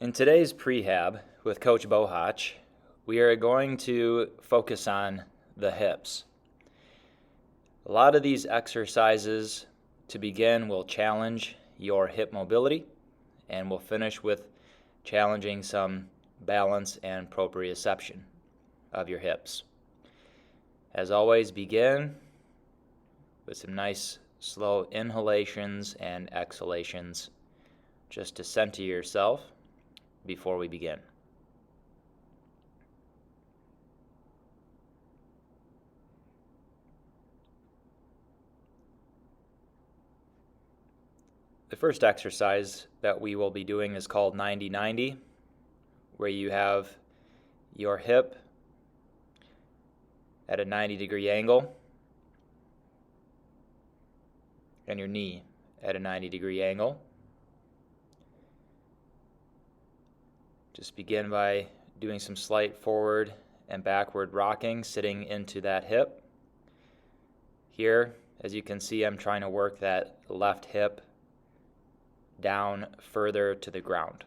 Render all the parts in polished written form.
In today's prehab with Coach Bohach, we are going to focus on the hips. A lot of these exercises to begin will challenge your hip mobility, and we'll finish with challenging some balance and proprioception of your hips. As always, begin with some nice slow inhalations and exhalations just to center yourself before we begin. The first exercise that we will be doing is called 90-90, where you have your hip at a 90-degree angle and your knee at a 90-degree angle. Just begin by doing some slight forward and backward rocking, sitting into that hip. Here, as you can see, I'm trying to work that left hip down further to the ground.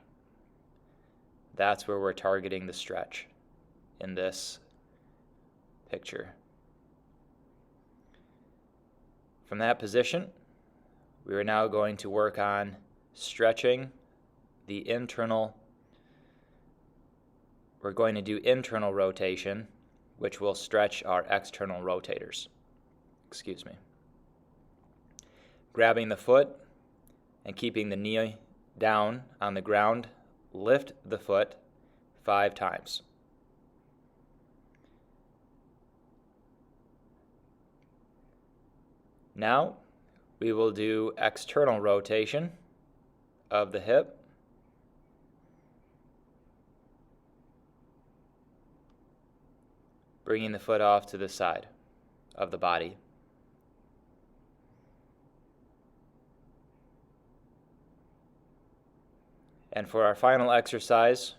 That's where we're targeting the stretch in this picture. From that position, we are now going to work on stretching the internal. We're going to do internal rotation, which will stretch our external rotators. Grabbing the foot and keeping the knee down on the ground, lift the foot 5 times. Now, we will do external rotation of the hip. Bringing the foot off to the side of the body. And for our final exercise,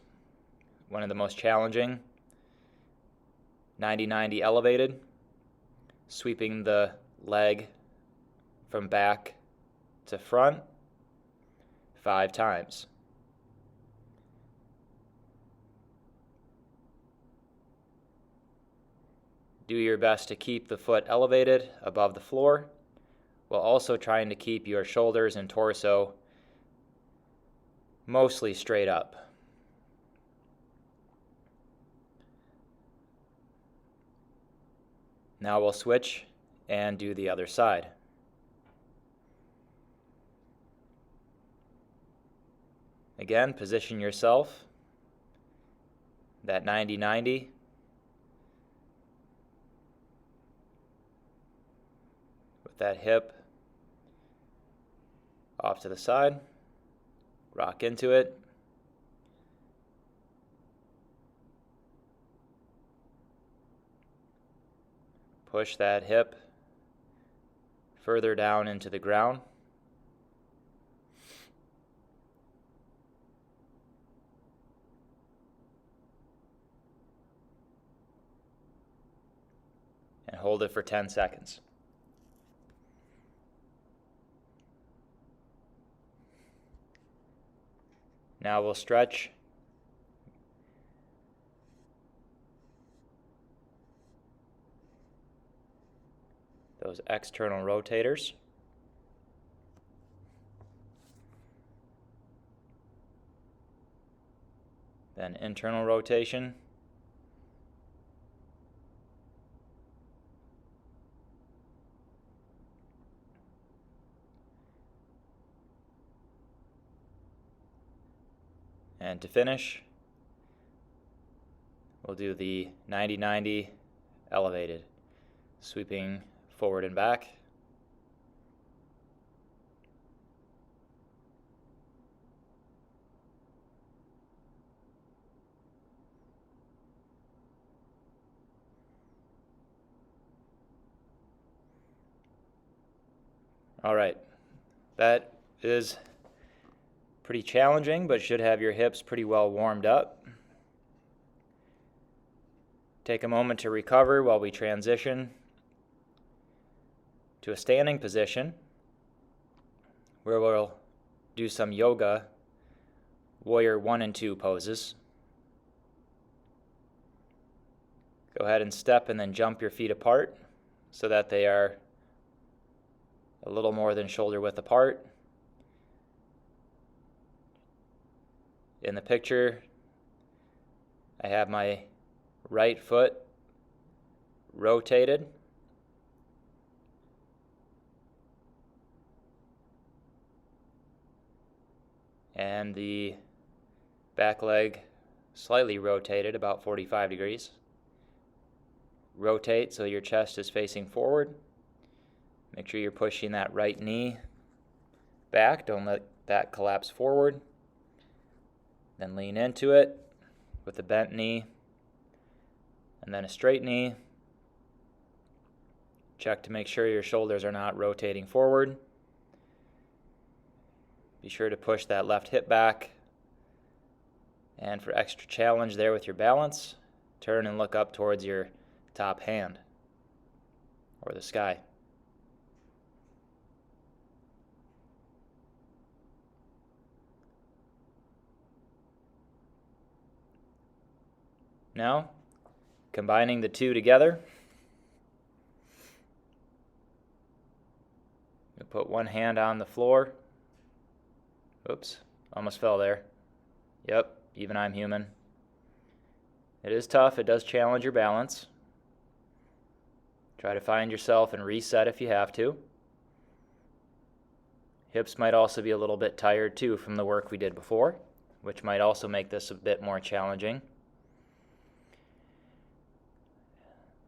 one of the most challenging, 90-90 elevated, sweeping the leg from back to front 5 times. Do your best to keep the foot elevated above the floor, while also trying to keep your shoulders and torso mostly straight up. Now we'll switch and do the other side. Again, position yourself, that 90-90. That hip off to the side, rock into it. Push that hip further down into the ground. And hold it for 10 seconds. Now we'll stretch those external rotators. Then internal rotation. And to finish, we'll do the 90-90 elevated, sweeping forward and back. All right, that is pretty challenging, but should have your hips pretty well warmed up. Take a moment to recover while we transition to a standing position where we'll do some yoga warrior 1 and 2 poses. Go ahead and step and then jump your feet apart so that they are a little more than shoulder width apart. In the picture, I have my right foot rotated. And the back leg slightly rotated, about 45 degrees. Rotate so your chest is facing forward. Make sure you're pushing that right knee back. Don't let that collapse forward. Then lean into it with a bent knee and then a straight knee. Check to make sure your shoulders are not rotating forward. Be sure to push that left hip back. And for extra challenge there with your balance, turn and look up towards your top hand or the sky. Now, combining the two together, you put one hand on the floor. Oops, almost fell there. Yep, even I'm human. It is tough, it does challenge your balance. Try to find yourself and reset if you have to. Hips might also be a little bit tired too from the work we did before, which might also make this a bit more challenging.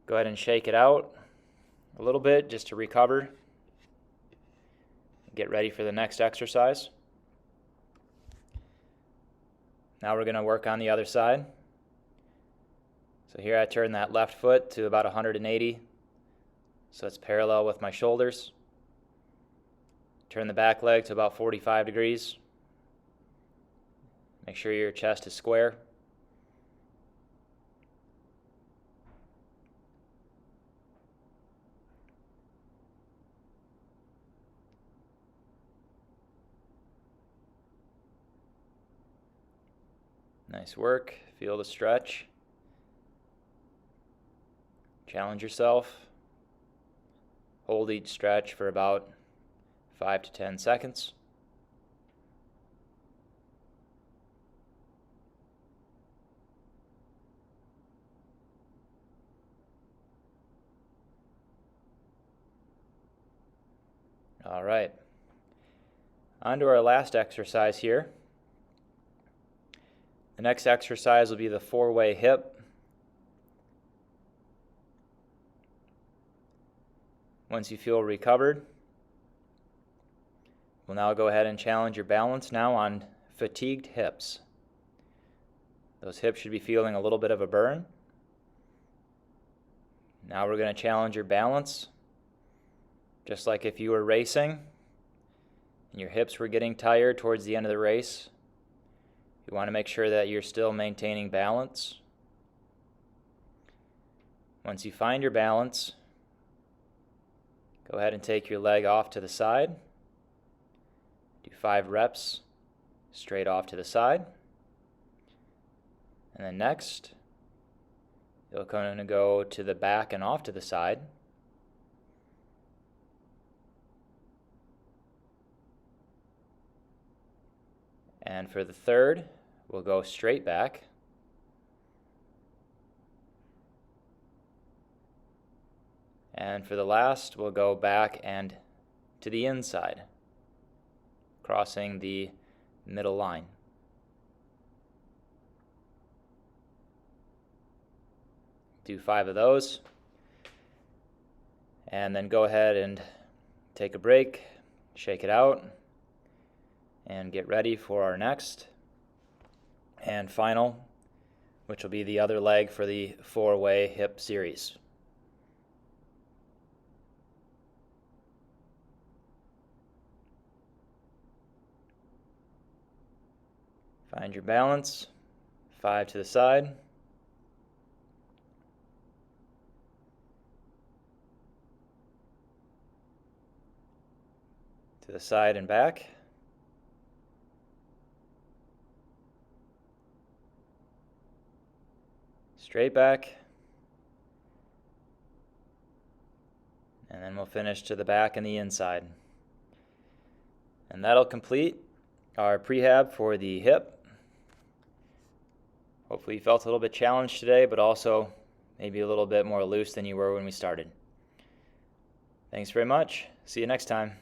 Go ahead and shake it out a little bit just to recover. Get ready for the next exercise. Now we're going to work on the other side. So here I turn that left foot to about 180, so it's parallel with my shoulders. Turn the back leg to about 45 degrees. Make sure your chest is square. Nice work. Feel the stretch. Challenge yourself. Hold each stretch for about 5 to 10 seconds. All right. On to our last exercise here. The next exercise will be the four-way hip. Once you feel recovered, we'll now go ahead and challenge your balance now on fatigued hips. Those hips should be feeling a little bit of a burn. Now we're going to challenge your balance, just like if you were racing and your hips were getting tired towards the end of the race. You want to make sure that you're still maintaining balance. Once you find your balance, go ahead and take your leg off to the side. Do 5 reps straight off to the side. And then next, you're going to go to the back and off to the side. And for the third, we'll go straight back. And for the last, we'll go back and to the inside, crossing the middle line. Do 5 of those. And then go ahead and take a break, shake it out, and get ready for our next and final, which will be the other leg for the four-way hip series. Find your balance, 5 to the side. To the side and back. straight back, and then we'll finish to the back and the inside. And that'll complete our prehab for the hip. Hopefully you felt a little bit challenged today, but also maybe a little bit more loose than you were when we started. Thanks very much. See you next time.